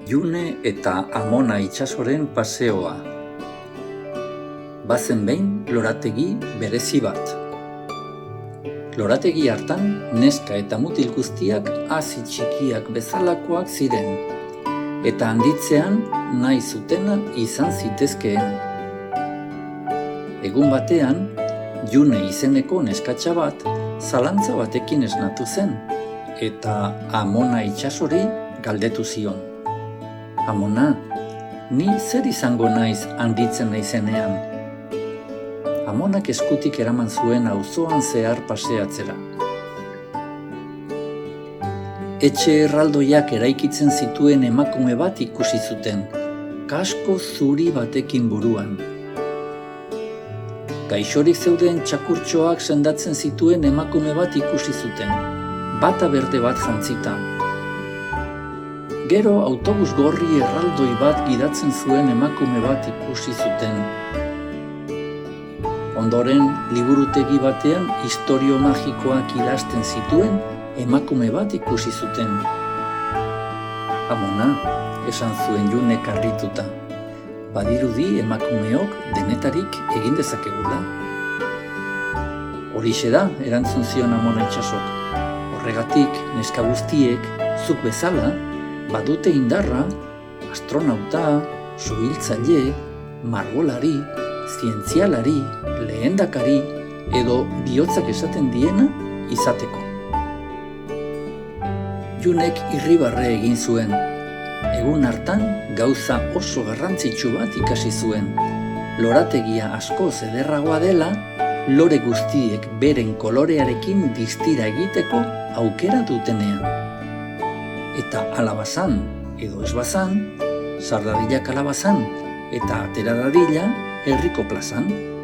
June eta Amona itsasoren paseoa. Bazen behin lorategi berezi bat. Lorategi hartan neska eta mutil guztiak hazi txikiak bezalakoak ziren, eta handitzean nahi zutena izan zitezkeen. Egun batean, June izeneko neskatxa bat zalantza batekin esnatu zen, eta Amona itsasori galdetu zion. Amona, ni zer izango naiz handitzen naizenean? Amonak eskutik eraman zuen auzoan zehar paseatzera. Etxe erraldoiak eraikitzen zituen emakume bat ikusi zuten, kasko zuri batekin buruan. Gaixorik zeuden txakurtxoak sendatzen zituen emakume bat ikusi zuten, bata berde bat jantzita. Gero autobus gorri erraldoi bat gidatzen zuen emakume bat ikusi zuten. Ondoren, liburutegi batean istorio magikoak idazten zituen emakume bat ikusi zuten. Amona, esan zuen Junek harrituta, badirudi emakumeok denetarik egin dezakegula. Horixe da, erantzun zion Amona itsasok. Horregatik, neska guztiek, zuk bezala, badute indarra, astronauta, suhiltzaile, margolari, zientzialari, lehendakari edo bihotzak esaten diena izateko. Junek irribarre egin zuen. Egun hartan gauza oso garrantzitsu bat ikasi zuen. Lorategia askoz ederragoa dela, lore guztiek beren kolorearekin distira egiteko aukera dutenean. Eta alabazan edo ez bazan, sar dadila kalabazan eta atera dadila herriko plazan.